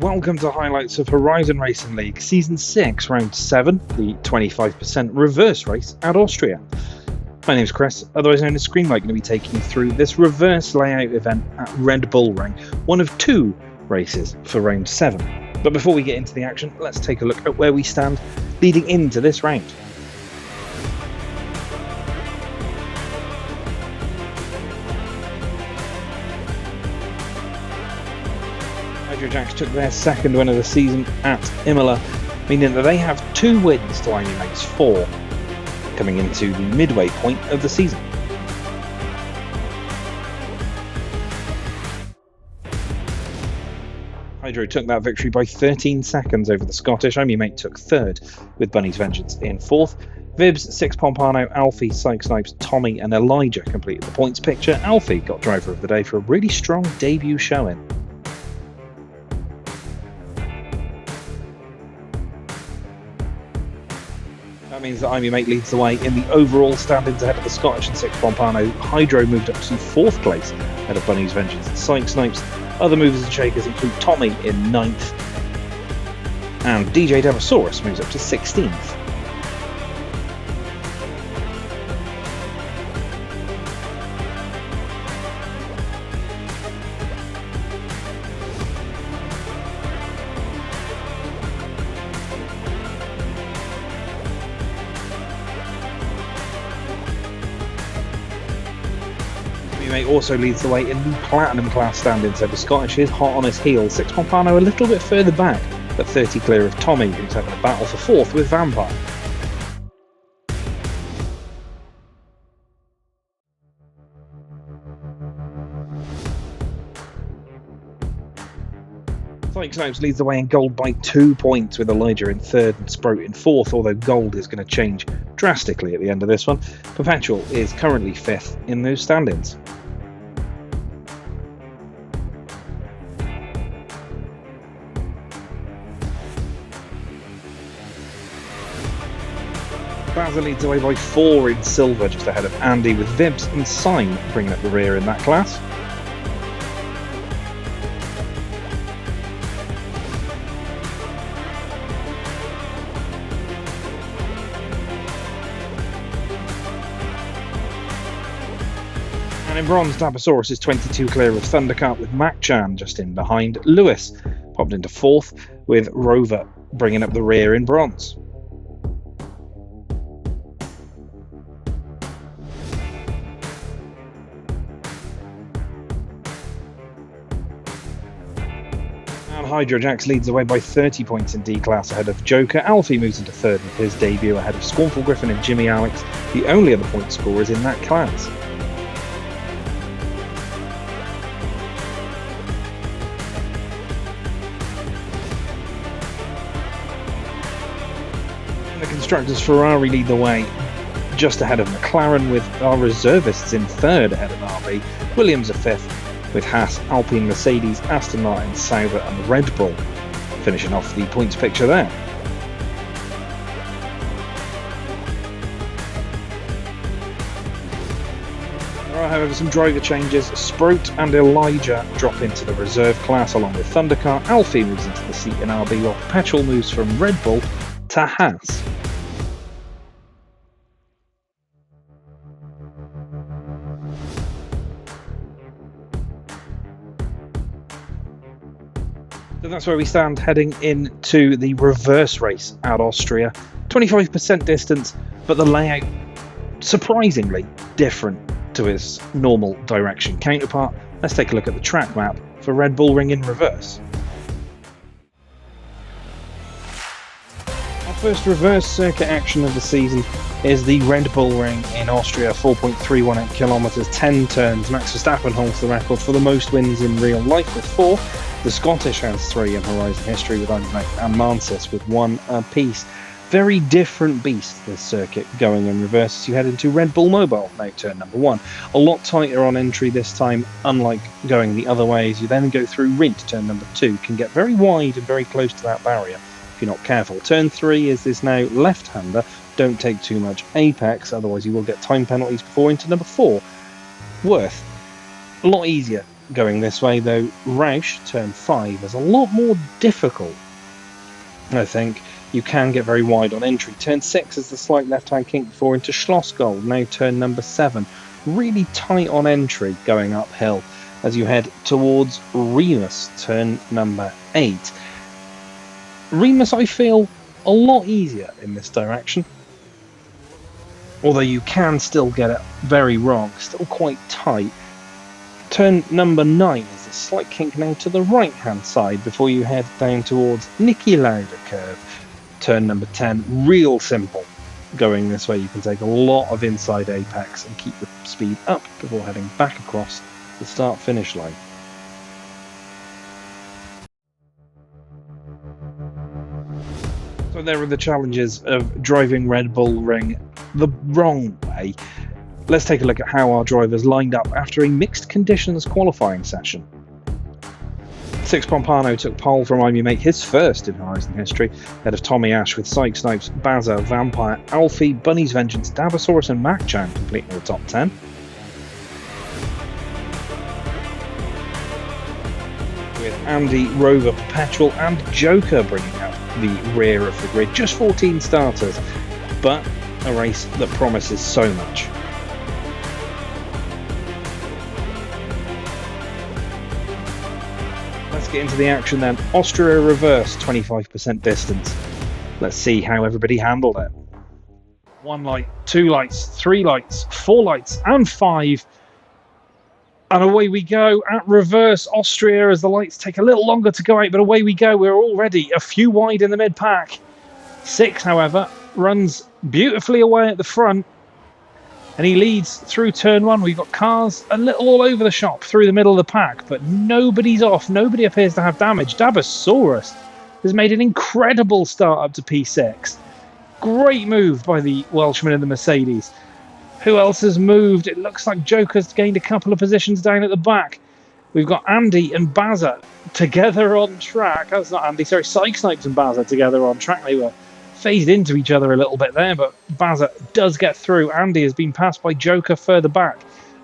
Welcome to highlights of Horizon Racing League Season 6, Round 7, the 25% reverse race at Austria. My name's Chris, otherwise known as Screenlight, going to be taking you through this reverse layout event at Red Bull Ring, one of two races for Round 7. But before we get into the action, let's take a look at where we stand leading into this round. Jacks took their second win of the season at Imola, meaning that they have 2 wins to Amy Mate's 4, coming into the midway point of the season. Hydro took that victory by 13 seconds over the Scottish. Amy Mate took third, with Bunny's Vengeance in fourth. Vibs, Six Pompano, Alfie, Psych Snipes, Tommy and Elijah completed the points picture. Alfie got driver of the day for a really strong debut showing. That means that Amy Mate leads the way in the overall standings ahead of the Scottish and Six Pompano. Hydro moved up to 4th place ahead of Bunny's Vengeance and Psych Snipes. Other movers and shakers include Tommy in 9th, and DJ Devosaurus moves up to 16th. Mate also leads the way in the Platinum class standings, so the Scottish is hot on his heels. Six Pompano a little bit further back, but 30 clear of Tommy, who's having a battle for 4th with Vampire. Psych Snipes leads the way in gold by 2 points, with Elijah in 3rd and Sprout in 4th, although gold is going to change drastically at the end of this one. Perpetual is currently 5th in those standings. Basil leads away by 4 in silver, just ahead of Andy, with Vibs and Sign bringing up the rear in that class. And in bronze, Dabosaurus is 22 clear of Thundercart, with Mac-chan just in behind. Lewis popped into 4th, with Rover bringing up the rear in bronze. Hydro Jacks leads away by 30 points in D-Class ahead of Joker. Alfie moves into 3rd with his debut ahead of Scornful Griffin and Jimmy Alex, the only other point scorers in that class. And the Constructors Ferrari lead the way just ahead of McLaren, with our reservists in 3rd ahead of RB. Williams are 5th, with Haas, Alpine, Mercedes, Aston Martin, Sauber and Red Bull finishing off the points picture there. There are, however, some driver changes. Sprout and Elijah drop into the reserve class along with Thundercart. Alfie moves into the seat in RB, while Perpetual moves from Red Bull to Haas. So that's where we stand heading into the reverse race at Austria. 25% distance, but the layout surprisingly different to its normal direction counterpart. Let's take a look at the track map for Red Bull Ring in reverse. Our first reverse circuit action of the season is the Red Bull Ring in Austria, 4.318 kilometers, 10 turns. Max Verstappen holds the record for the most wins in real life with 4. The Scottish has 3 in Horizon history, with Amy Mate and Mansis with 1 apiece. Very different beast, this circuit, going in reverse as you head into Red Bull Mobile, now turn number 1. A lot tighter on entry this time, unlike going the other way. As you then go through Rint, turn number 2, can get very wide and very close to that barrier if you're not careful. Turn 3 is this now left-hander. Don't take too much apex, otherwise you will get time penalties before into number 4. Worth. A lot easier going this way, though. Roush, turn 5, is a lot more difficult, I think. You can get very wide on entry. Turn 6 is the slight left-hand kink before into Schlossgold, now turn number 7. Really tight on entry going uphill as you head towards Remus, turn number 8. Remus, I feel, a lot easier in this direction. Although you can still get it very wrong, still quite tight. Turn number 9 is a slight kink now to the right-hand side before you head down towards Niki Lauda curve. Turn number 10, real simple. Going this way, you can take a lot of inside apex and keep the speed up before heading back across the start-finish line. So there are the challenges of driving Red Bull Ring the wrong way. Let's take a look at how our drivers lined up after a mixed conditions qualifying session. Six Pompano took pole from IMU Mate, his first in Horizon history, ahead of Tommy Ash with Psych Snipes, Bazza, Vampire, Alfie, Bunny's Vengeance, Dabasaurus and Mac-Chan completing the top 10. With Andy, Rover, Perpetual and Joker bringing up the rear of the grid. Just 14 starters, but a race that promises so much. Let's get into the action then. Austria reverse, 25% distance. Let's see how everybody handled it. 1 light, 2 lights, 3 lights, 4 lights and 5. And away we go at reverse Austria as the lights take a little longer to go out, but away we go. We're already a few wide in the mid-pack. 6, however, runs beautifully away at the front. And he leads through turn 1. We've got cars a little all over the shop through the middle of the pack, but nobody's off. Nobody appears to have damage. Dabasaurus has made an incredible start up to P6. Great move by the Welshman in the Mercedes. Who else has moved? It looks like Joker's gained a couple of positions down at the back. We've got Andy and Bazza together on track. That's not Andy, sorry, Psych Snipes and Bazza together on track. They were phased into each other a little bit there, but Bazza does get through. Andy has been passed by Joker further back.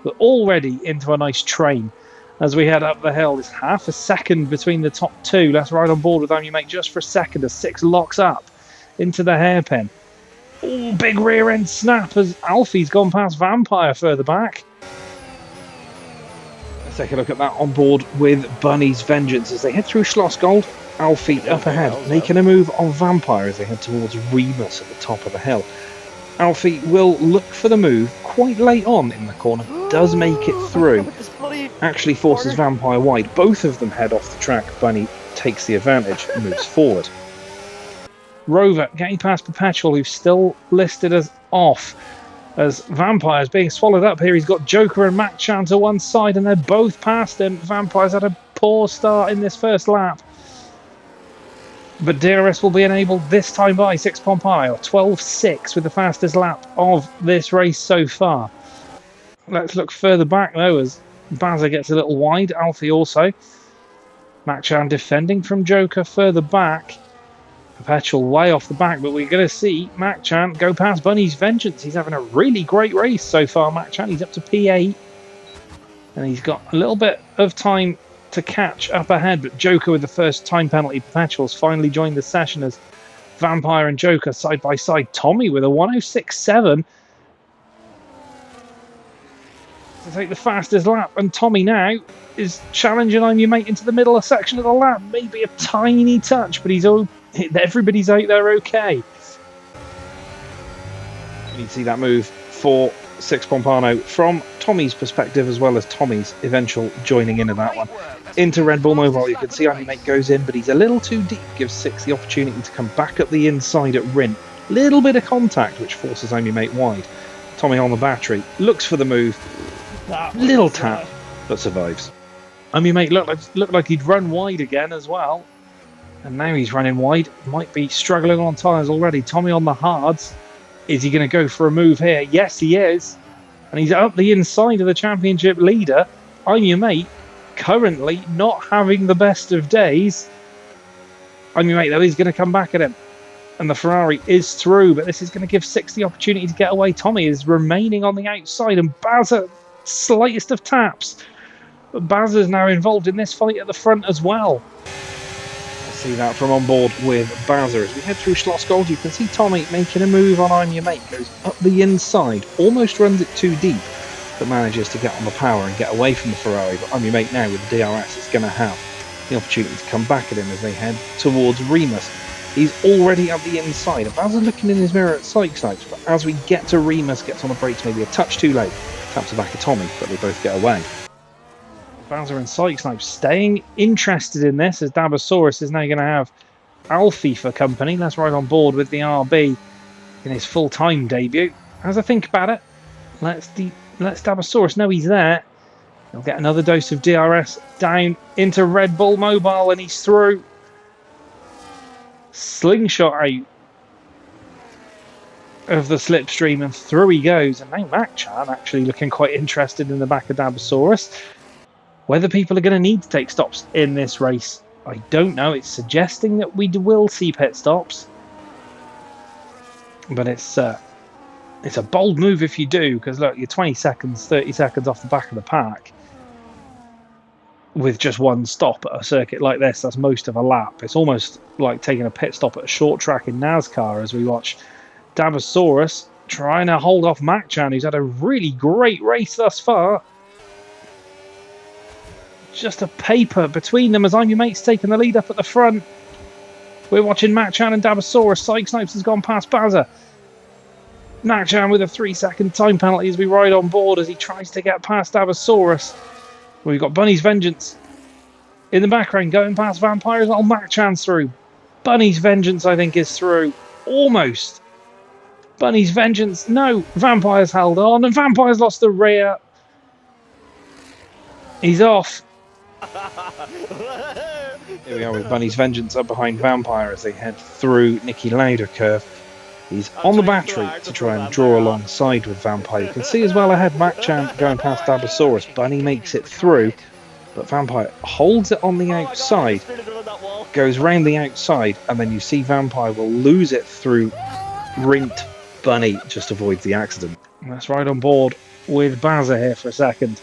We're already into a nice train as we head up the hill. It's half a second between the top 2. Let's ride on board with IMU Mate just for a second as 6 locks up into the hairpin. Oh, big rear end snap as Alfie's gone past Vampire further back. Let's take a look at that on board with Bunny's Vengeance as they head through Schlossgold. Alfie up ahead, making a move on Vampire as they head towards Remus at the top of the hill. Alfie will look for the move quite late on in the corner, does make it through, actually forces Vampire wide. Both of them head off the track. Bunny takes the advantage and moves forward. Rover getting past Perpetual, who's still listed as off, as Vampire's being swallowed up here. He's got Joker and Mac-Chan to one side, and they're both past him. Vampire's had a poor start in this first lap, but DRS will be enabled this time by Six Pompano, 12.6 with the fastest lap of this race so far. Let's look further back though as Bazza gets a little wide. Alfie also. Mac-Chan defending from Joker further back. Perpetual way off the back, but we're going to see Mac-Chan go past Bunny's Vengeance. He's having a really great race so far, Mac-Chan. He's up to P8, and he's got a little bit of time to catch up ahead, but Joker with the first time penalty. Perpetual's finally joined the session as Vampire and Joker side by side. Tommy with a 106.7 to take the fastest lap, and Tommy now is challenging IMU Mate into the middle section of the lap. Maybe a tiny touch, but everybody's out there okay. You can see that move for Six Pompano from Tommy's perspective, as well as Tommy's eventual joining in that one. Into Red Bull Mobile, you can see IMU Mate goes in, but he's a little too deep, gives Six the opportunity to come back up the inside at Rin. Little bit of contact, which forces IMU Mate wide. Tommy on the battery, looks for the move, little tap, but survives. IMU Mate looked like he'd run wide again as well, and now he's running wide. Might be struggling on tyres already. Tommy on the hards. Is he going to go for a move here? Yes, he is. And he's up the inside of the championship leader. IMU Mate currently not having the best of days. IMU Mate, though, he's going to come back at him. And the Ferrari is through, but this is going to give Six the opportunity to get away. Tommy is remaining on the outside, and Bazza, slightest of taps, But Baz is now involved in this fight at the front as well. See that from on board with Bazza. As we head through Schloss Gold, you can see Tommy making a move on I'm Your Mate, goes up the inside, almost runs it too deep, but manages to get on the power and get away from the Ferrari. But I'm Your Mate now with the DRS is going to have the opportunity to come back at him as they head towards Remus. He's already up the inside, and Bazza looking in his mirror at Snipes, but as we get to Remus, gets on the brakes maybe a touch too late, taps the back of Tommy, but they both get away. Bazza and Snipes staying interested in this as Dabosaurus is now going to have Alfie for company. Let's ride on board with the RB in his full-time debut. As I think about it, let's Dabosaurus know he's there. He'll get another dose of DRS down into Red Bull Mobile and he's through. Slingshot out of the slipstream and through he goes. And now Mac-chan actually looking quite interested in the back of Dabosaurus. Whether people are going to need to take stops in this race, I don't know. It's suggesting that we will see pit stops. But it's a bold move if you do, because look, you're 20 seconds, 30 seconds off the back of the pack with just one stop at a circuit like this. That's most of a lap. It's almost like taking a pit stop at a short track in NASCAR as we watch Dabosaurus trying to hold off Mac-chan, who's had a really great race thus far. Just a paper between them as I'm Your Mate's taking the lead up at the front. We're watching Mac-chan and Dabosaurus. Snipes has gone past Bazza. Mac-chan with a 3-second time penalty as we ride on board as he tries to get past Dabosaurus. We've got Bunny's Vengeance in the background going past Vampire as well. Mac-chan's through. Bunny's Vengeance, I think, is through. Almost. Bunny's Vengeance. No. Vampire's held on and Vampire's lost the rear. He's off. Here we are with Bunny's Vengeance up behind Vampire as they head through Nicky Lauda curve. He's on the battery to try and draw alongside with Vampire. You can see as well ahead Mac-chan going past Dabosaurus. Bunny makes it through, but Vampire holds it on the outside, goes round the outside, and then you see Vampire will lose it through Rint. Bunny just avoids the accident. Let's ride on board with Bazza here for a second.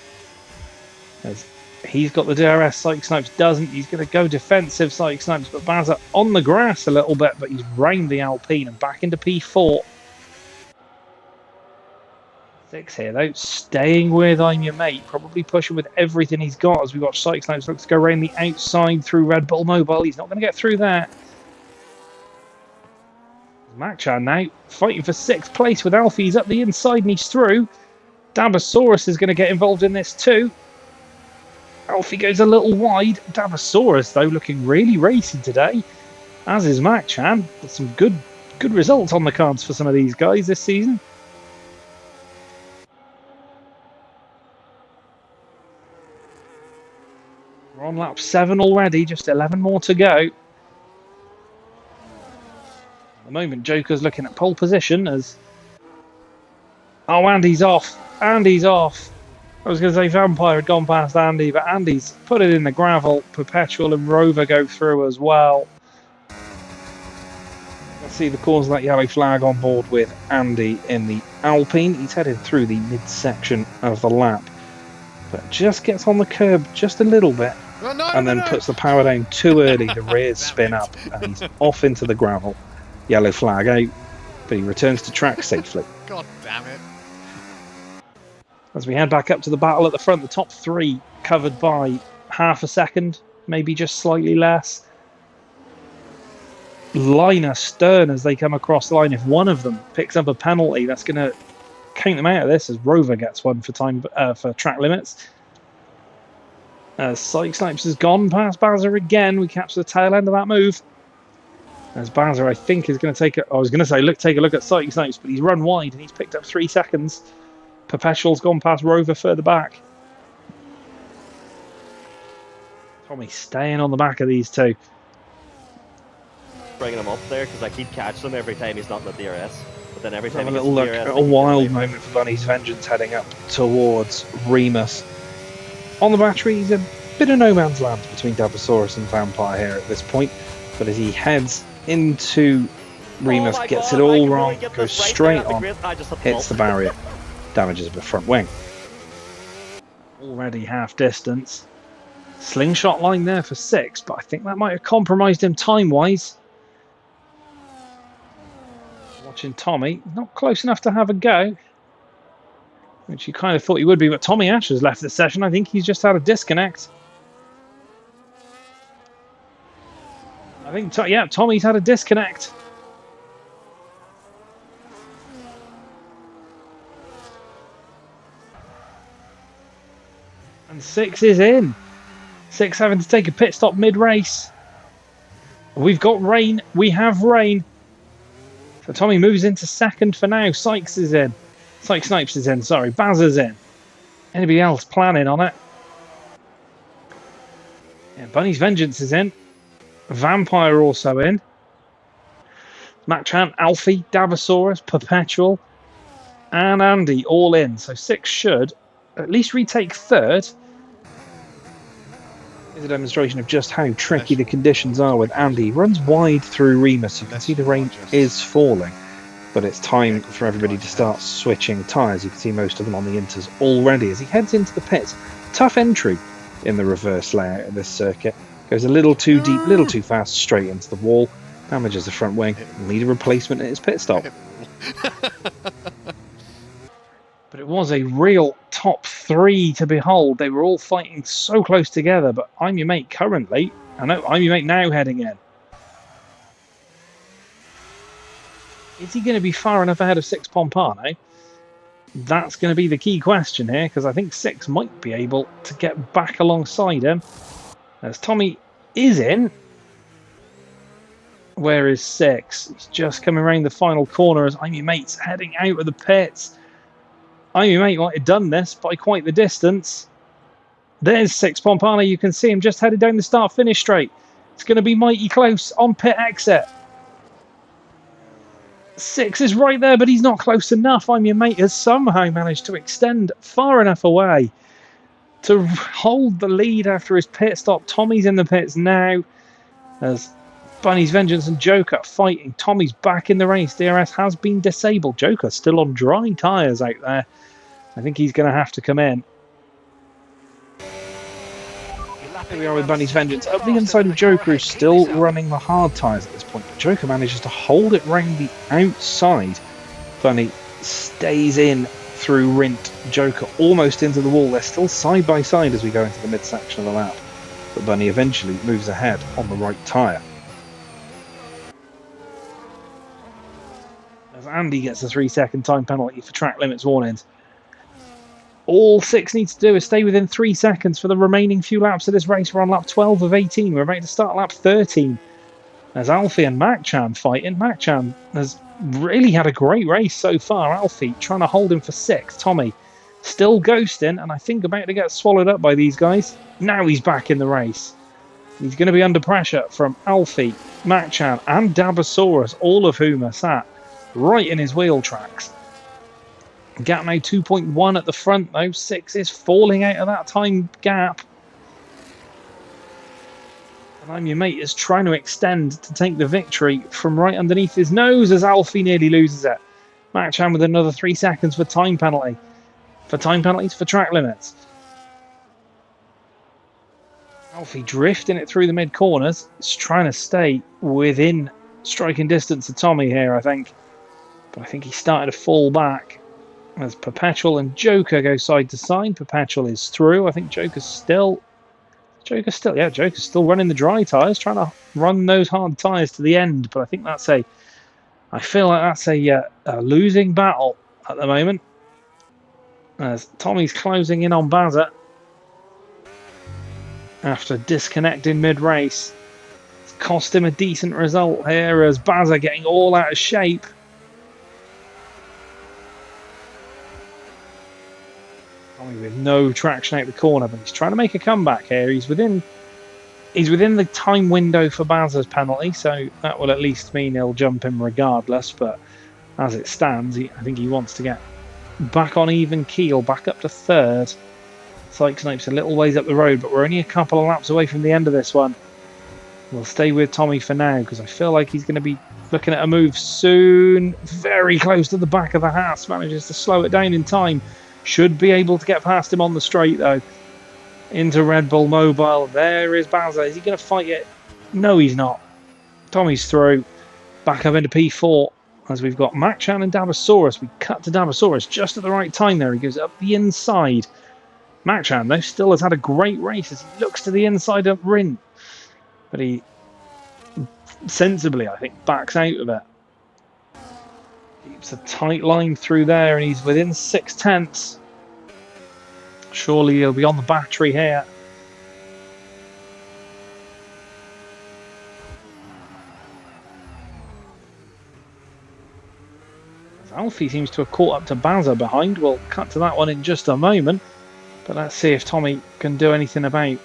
As he's got the DRS, Snipes doesn't. He's going to go defensive, Snipes, but Bazza on the grass a little bit, but he's round the Alpine and back into P4. 6 here though, staying with I'm Your Mate, probably pushing with everything he's got as we watch Snipes looks to go around the outside through Red Bull Mobile. He's not going to get through there. Mac-chan now fighting for 6th place with Alfie. He's up the inside and he's through. Dabosaurus is going to get involved in this too. Alfie goes a little wide. Dabosaurus, though, looking really racy today, as is Mac-chan. Some good results on the cards for some of these guys this season. We're on lap 7 already, just 11 more to go. At the moment, Joker's looking at pole position as... Oh, Andy's off. Andy's off. I was going to say Vampire had gone past Andy, but Andy's put it in the gravel. Perpetual and Rover go through as well. Let's see the cause of that yellow flag on board with Andy in the Alpine. He's headed through the midsection of the lap, but just gets on the curb just a little bit and then puts the power down too early. The rears spin up and he's off into the gravel. Yellow flag out, but he returns to track safely. God damn it. As we head back up to the battle at the front, the top 3 covered by half a second, maybe just slightly less. Liner stern as they come across the line. If one of them picks up a penalty, that's going to count them out of this as Rover gets one for track limits. Snipes has gone past Bazza again. We capture the tail end of that move. As Bazza, I think, is going to take it. I was going to say, take a look at Snipes, but he's run wide and he's picked up 3 seconds. Perpetual's gone past Rover further back. Tommy staying on the back of these two. Bringing him up there because I keep catching him every time he's not in the DRS. But then every time Have a little look at a wild moment for Bunny's Vengeance heading up towards Remus. On the battery, he's a bit of no man's land between Dabosaurus and Vampire here at this point. But as he heads into Remus, gets it all wrong, goes straight on, hits the barrier. Damages the front wing. Already half distance. Slingshot line there for 6, but I think that might have compromised him time-wise. Watching Tommy, not close enough to have a go, which you kind of thought he would be, but Tommy Ash has left the session. I think he's just had a disconnect. I think, yeah, Tommy's had a disconnect. And 6 is in. 6 having to take a pit stop mid-race. We've got rain. We have rain. So Tommy moves into second for now. Sykes is in. Sykes Snipes is in, sorry. Baz is in. Anybody else planning on it? Yeah, Bunny's Vengeance is in. Vampire also in. Machan, Alfie, Dabosaurus, Perpetual, and Andy all in. So 6 should at least retake third. Here's a demonstration of just how tricky the conditions are with Andy. He runs wide through Remus. You can see the rain is falling, but it's time for everybody to start switching tyres. You can see most of them on the inters already as he heads into the pits. Tough entry in the reverse layout of this circuit. Goes a little too deep, little too fast, straight into the wall. Damages the front wing. Will need a replacement at his pit stop. But it was a real top 3 to behold. They were all fighting so close together, but I'm Your Mate currently. I know, I'm Your Mate now heading in. Is he going to be far enough ahead of 6 Pompano? That's going to be the key question here, because I think 6 might be able to get back alongside him. As Tommy is in. Where is 6? He's just coming around the final corner as I'm Your Mate's heading out of the pits. I'm Your Mate might have done this by quite the distance. There's 6 Pompano. You can see him just headed down the start-finish straight. It's going to be mighty close on pit exit. 6 is right there, but he's not close enough. I'm Your Mate has somehow managed to extend far enough away to hold the lead after his pit stop. Tommy's in the pits now as Bunny's Vengeance and Joker fighting. Tommy's back in the race. DRS has been disabled. Joker still on dry tyres out there. I think he's going to have to come in. Here we are with Bunny's Vengeance. Up the inside of Joker, who's still running the hard tyres at this point. But Joker manages to hold it round the outside. Bunny stays in through Rint. Joker almost into the wall. They're still side by side as we go into the midsection of the lap. But Bunny eventually moves ahead on the right tyre. As Andy gets a 3-second time penalty for track limits warnings. All 6 needs to do is stay within 3 seconds for the remaining few laps of this race. We're on lap 12 of 18. We're about to start lap 13. As Alfie and Machan fighting. Machan has really had a great race so far. Alfie trying to hold him for 6. Tommy still ghosting and I think about to get swallowed up by these guys. Now he's back in the race. He's going to be under pressure from Alfie, Machan and Dabosaurus, all of whom are sat right in his wheel tracks. Gap now 2.1 at the front though. 6 is falling out of that time gap. And I'm Your Mate is trying to extend to take the victory from right underneath his nose as Alfie nearly loses it. Machan with another 3 seconds for time penalty. For time penalties for track limits. Alfie drifting it through the mid corners. He's trying to stay within striking distance of Tommy here, I think. But I think he started to fall back. As Perpetual and Joker go side to side. Perpetual is through. I think Joker's still running the dry tyres, trying to run those hard tyres to the end. But I think I feel like that's a losing battle at the moment. As Tommy's closing in on Bazza after disconnecting mid-race. It's cost him a decent result here as Bazza getting all out of shape. With no traction out the corner, but he's trying to make a comeback here. He's within the time window for Bazza's penalty, so that will at least mean he'll jump him regardless. But as it stands, I think he wants to get back on even keel, back up to third. Sykes Snipes a little ways up the road, but we're only a couple of laps away from the end of this one. We'll stay with Tommy for now because I feel like he's going to be looking at a move soon. Very close to the back of the Haas, manages to slow it down in time. Should be able to get past him on the straight, though. Into Red Bull Mobile. There is Bazza. Is he going to fight it? No, he's not. Tommy's through. Back up into P4. As we've got Mac-Chan and Dabasaurus. We cut to Dabasaurus just at the right time there. He goes up the inside. Mac-Chan, though, still has had a great race as he looks to the inside of Rin. But he sensibly, I think, backs out of it. Keeps a tight line through there, and he's within 6/10. Surely he'll be on the battery here. As Alfie seems to have caught up to Bazza behind. We'll cut to that one in just a moment. But let's see if Tommy can do anything about.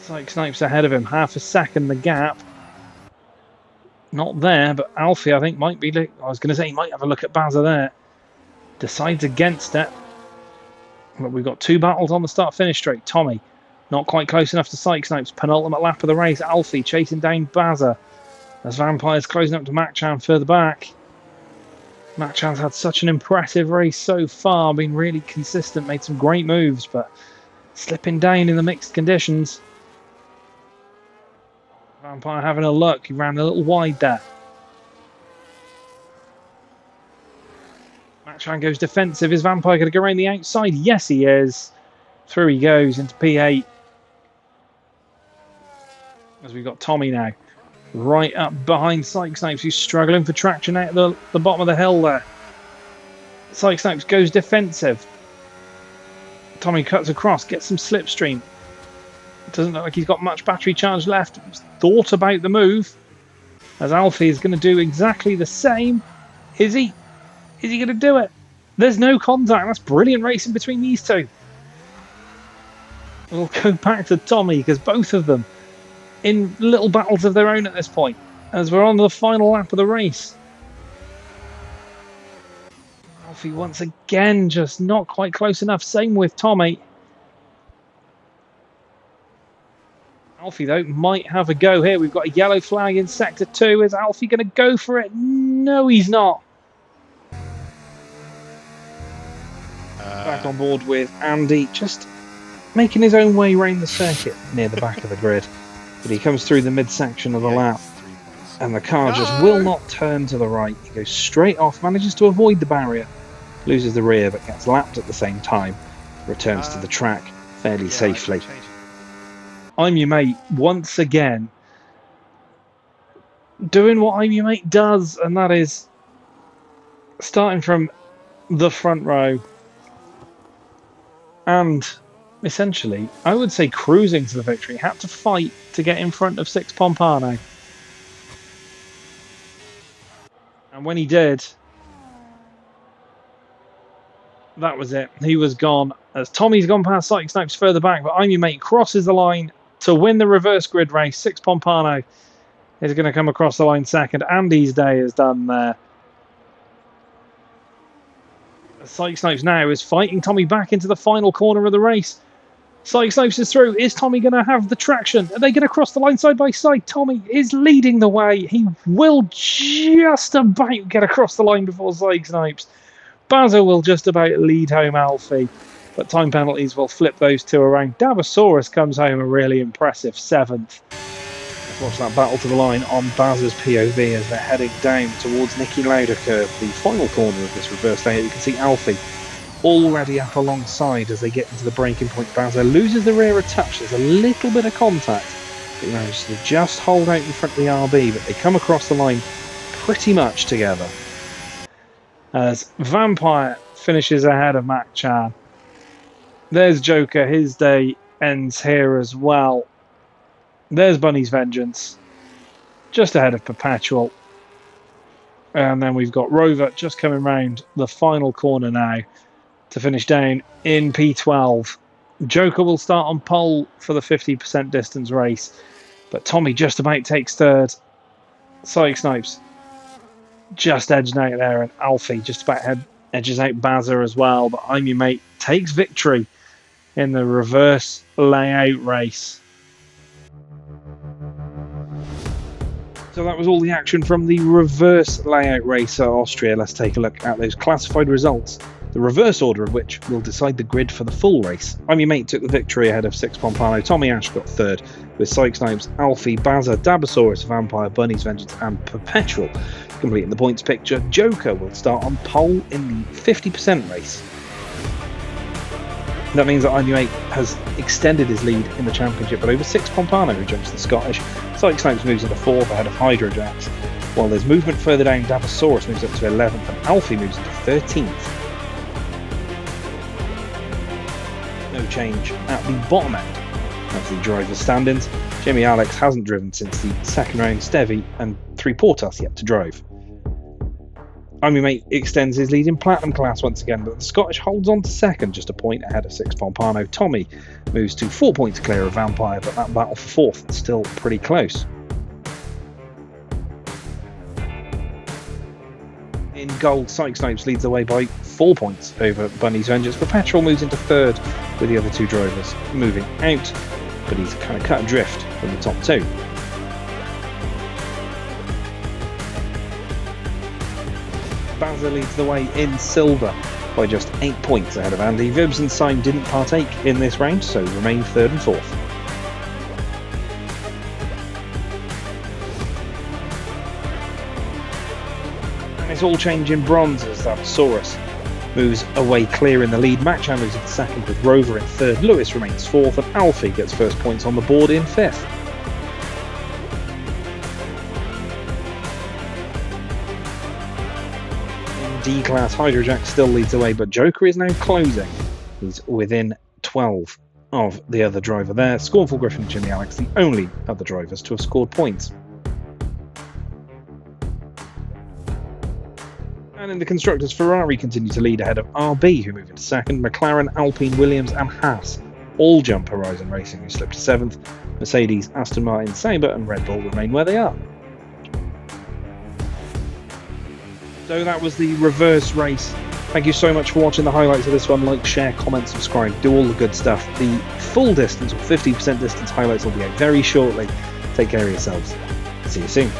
Psych Snipes ahead of him. Half a second the gap. Not there, but Alfie, I think, might be... I was going to say he might have a look at Bazza there. Decides against it. But we've got 2 battles on the start-finish straight. Tommy, not quite close enough to Psych Snipes. Penultimate lap of the race. Alfie chasing down Bazza. As Vampire's closing up to Mac-Chan further back. Mac-Chan's had such an impressive race so far. Been really consistent. Made some great moves, but slipping down in the mixed conditions. Vampire having a look. He ran a little wide there. Mac-Chan goes defensive. Is Vampire going to go around the outside? Yes, he is. Through he goes into P8. As we've got Tommy now. Right up behind Psych Snipes, who's struggling for traction out of the bottom of the hill there. Psych Snipes goes defensive. Tommy cuts across, gets some slipstream. Doesn't look like he's got much battery charge left. He's thought about the move. As Alfie is going to do exactly the same. Is he? Is he going to do it? There's no contact. That's brilliant racing between these two. We'll go back to Tommy because both of them in little battles of their own at this point, as we're on the final lap of the race. Alfie once again just not quite close enough. Same with Tommy. Alfie, though, might have a go here. We've got a yellow flag in Sector 2. Is Alfie going to go for it? No, he's not. Back on board with Andy, just making his own way around the circuit near the back of the grid. But he comes through the midsection of the lap, and the car just will not turn to the right. He goes straight off, manages to avoid the barrier, loses the rear, but gets lapped at the same time, returns to the track fairly safely. I'm Your Mate, once again, doing what I'm Your Mate does, and that is starting from the front row, and essentially, I would say cruising to the victory. Had to fight to get in front of Six Pompano. And when he did, that was it. He was gone. As Tommy's gone past Psych Snipes further back, but I'm Your Mate crosses the line to win the reverse grid race. Six Pompano is going to come across the line second. Andy's day is done there. Psych Snipes now is fighting Tommy back into the final corner of the race. Psych Snipes is through. Is Tommy going to have the traction? Are they going to cross the line side by side? Tommy is leading the way. He will just about get across the line before Psych Snipes. Bazza will just about lead home Alfie, but time penalties will flip those two around. Dabasaurus comes home a really impressive 7th. Let's watch that battle to the line on Bazza's POV as they're heading down towards Nicky Lauda curve, the final corner of this reverse layout. You can see Alfie already up alongside as they get into the braking point. Bazza loses the rear a touch. There's a little bit of contact. He manages to just hold out in front of the RB, but they come across the line pretty much together. As Vampire finishes ahead of Mac-Chan. There's Joker. His day ends here as well. There's Bunny's Vengeance. Just ahead of Perpetual. And then we've got Rover just coming round the final corner now to finish down in P12. Joker will start on pole for the 50% distance race, but Tommy just about takes third. Psych Snipes just edged out there, and Alfie just about edges out Bazza as well, but I'm Your Mate takes victory in the reverse layout race. So that was all the action from the reverse layout race at Austria. Let's take a look at those classified results, the reverse order of which will decide the grid for the full race. I'm Your Mate took the victory ahead of Six Pompano. Tommy Ash got third, with Sykes Snipes, Alfie, Bazza, Dabasaurus, Vampire, Bunny's Vengeance and Perpetual completing the points picture. Joker will start on pole in the 50% race. That means that I'm Your Mate has extended his lead in the championship, but over Six Pompano, who jumps the Scottish. Sykes Snipes moves into 4th ahead of Hydrojax, while there's movement further down. Dabasaurus moves up to 11th and Alfie moves into 13th. No change at the bottom end of the drivers' stand-ins. Jimmy Alex hasn't driven since the second round. Stevie and 3 Portas yet to drive. I'm Your Mate extends his lead in Platinum class once again, but the Scottish holds on to second, just a point ahead of Six Pompano. Tommy moves to 4 points clear of Vampire, but that battle for 4th is still pretty close. In gold, Sykes Snipes leads the way by 4 points over Bunny's Vengeance. Perpetual moves into 3rd, with the other 2 drivers moving out, but he's kind of cut adrift from the top 2. Bazza leads the way in silver by just 8 points ahead of Andy. Vibs and Syme didn't partake in this round, so remain 3rd and 4th. And it's all change in bronze as Dabasaurus moves away clear in the lead. Machan moves into 2nd with Rover in 3rd. Lewis remains 4th and Alfie gets first points on the board in 5th. D-class, Hydrojack still leads the way, but Joker is now closing. He's within 12 of the other driver there. Scornful Griffin and Jimmy Alex, the only other drivers to have scored points. And in the Constructors, Ferrari continue to lead ahead of RB, who move into 2nd. McLaren, Alpine, Williams and Haas all jump Horizon Racing, who slip to 7th. Mercedes, Aston Martin, Sauber and Red Bull remain where they are. So that was the reverse race. Thank you so much for watching the highlights of this one. Like, share, comment, subscribe, do all the good stuff. The full distance or 50% distance highlights will be out very shortly. Take care of yourselves. See you soon.